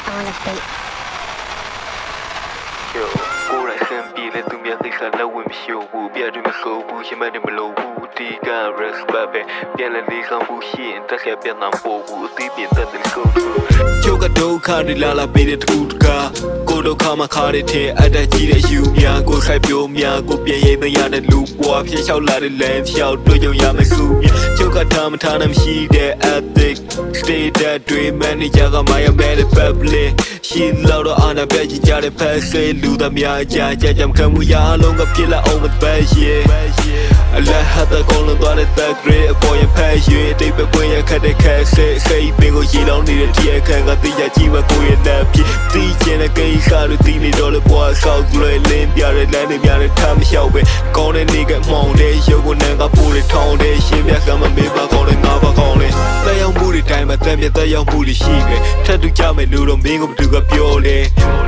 on the beat. Yo, cô lại xem bia lên tung miệng thì sao lâu em show bu bia đôi mà khâu bu chỉ mà để mà lâu bu đi cả respect bia lên đi không bu shit ta sẽ bia nằm bộ bu tí biển tân đến câu châu cả đâu khá đi la bia để thu cả cô đâu khá mà khá để thế ai đã chỉ để yêu nhà cô khai biểu nhà cô bia ye mà nhà để lù qua phía sau là để lên theo đôi dòng nhà mà su châu cả tham nằm shi để ethic stay that dream man đi cha cả mai em bé để public shi lâu đó anh đã bé chỉ cha để pass sayလူသားများကြာကြာကြံခံမှုရအောင်ကဖြစ်လာအောင်မပဲရေအလဟတ်ကောင်းလို့သွားတဲ့တက်ဂရေအပေါ်ရဖက်ရွေတိတ်ပဲပွင့်ရခက်တဲ့ခက်ဆေးစိတ်ပင်ကိုရေလောင်းနေတဲ့ဒီအခန့်ကတိကျကြည့်မကိုရဲ့လက်ဖြစ်တီးကျင်တဲ့ကိစ္စတွေတီးနေတော့လေဘွားဆောက်လွယ်လင်းပြတဲ့လမ်းတွေများတဲ့ထားမလျှောက်ပဲကောင်းတဲ့နေကမှောင်တဲ့ရုပ်ကိုနန်းကပိုးတွေထောင်းတဲ့ရှင်းပြကမမေးပါကောင်းတဲ့ငါပါကောင်းတဲ့တက်ရောက်မှုတွေတိုင်းမှာတက်ပြတက်ရောက်မှုတွေရှိတယ်ထပ်တူကြမယ်လို့တော့မင်းကဘသူကပြောလေ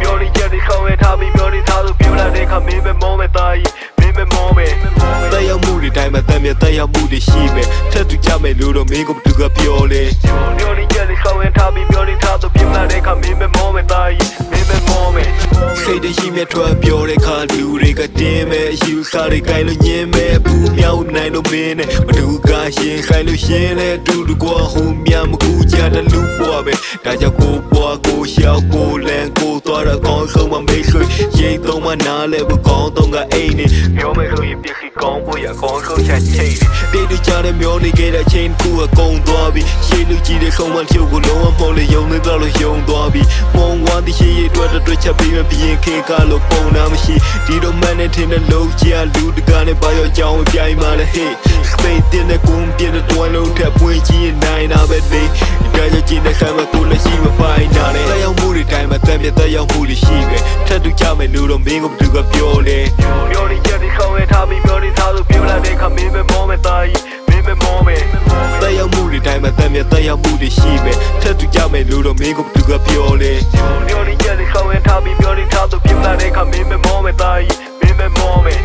ပြောနေချက်တွေခေါင်းရထားပြီးပြောနေထားလို့ပြောလာတဲ့ခါမင်းပဲမောမယ်တာကြီးမင်းပဲမောမယ်တက်ရောက်မှုတွေတိုင်းမှာတက်ပြတက်ရောက်မှုတွေရှိမယ်ထပ်တူကြမယ်လို့တော့မင်းကဘသူကပြောလေပြောနေချက်တွေခေါင်းရထားပြီးပြောနေထားလို့ပြောလာတဲ့ခါမင်းပဲမောမယ်တာကြီးမင်းပဲမောမယ်စိတ်တရှိမြတ်ထွက်ပြောတဲ့ခါလူတွေကတင်းမဲ့အယူဆတွေကိုင်းလို့ညင်းမဲ့ဘူးမြောက်နိုင်လို့မင်းနဲ့ဘသူကရှင်ခိုင်းလို့ရှင်နဲ့တူတူကွာဟိုမြန်မကူကြတဲ့လူပွားပဲဒါကြောင့်ကိုပွားကိုရှောက်ကိုလန်ကိုသွားတော့ကောင်းဆုံးမမေးဆွေရိတ်သုံးမနားလဲဘူးကောင်းတော့ကအိမ်နေပြောမယ်ဆိုရင်ပြည့်စည်ကောင်းဖို့ရကောင်းဆုံးချက်ချိတ်တေးတူကြတဲ့မျိုးနေခဲ့တဲ့ချိန်ကူအကုန်သွားပြီရှေးလူကြီးတဲ့ဆုံးမဖြုတ်ကိုလုံးဝမော်လေယုံနေတော့လို့ယုံသွားပြီပုံဝါဒီရှေးရဲ့တွေ့ချက်ပြီးမပြင်းခေကလို့ပုံနာမရှိဒီတော့မနဲ့ထင်းတဲ့လုံးကြီးလူတကားနဲ့ဘာရောအကြောင်းပြိုင်မှလည်းဟေးစပိတ်တဲ့ကုန်းပြတဲ့တွန်းလုံးထက်ပွင့်ကြီးနိုင်တာပဲလေဒါကြောင့်ကြီးတဲ့ဆမ်းမကိုလည်းရှိမပိုင်တာနဲ့တက်ရောက်မှုတွေတိုင်းမှာတက်ပြတက်ရောက်မှုတွေရှိတယ်ထပ်တူကြမယ်လို့တော့မင်းကဘသူကပြောလေပြောနေချက်တွေခေါင်းရထားပြီးပြောနေထားလို့ပြောလာတဲ့ခါမင်းပဲမောမယ်တာကြီးမင်းပဲမောမယ်တက်ရောက်မှုတွေတိုင်းမှာတက်ပြတက်ရောက်မှုတွေရှိမယ်ထပ်တူကြမယ်လို့တော့မင်းကဘသူကပြောလေပြောနေချက်တွေခေါင်းရထားပြီးပြောနေထားလို့ပြောလာတဲ့ခါမင်းပဲမောမယ်တာကြီးမင်းပဲမောမယ်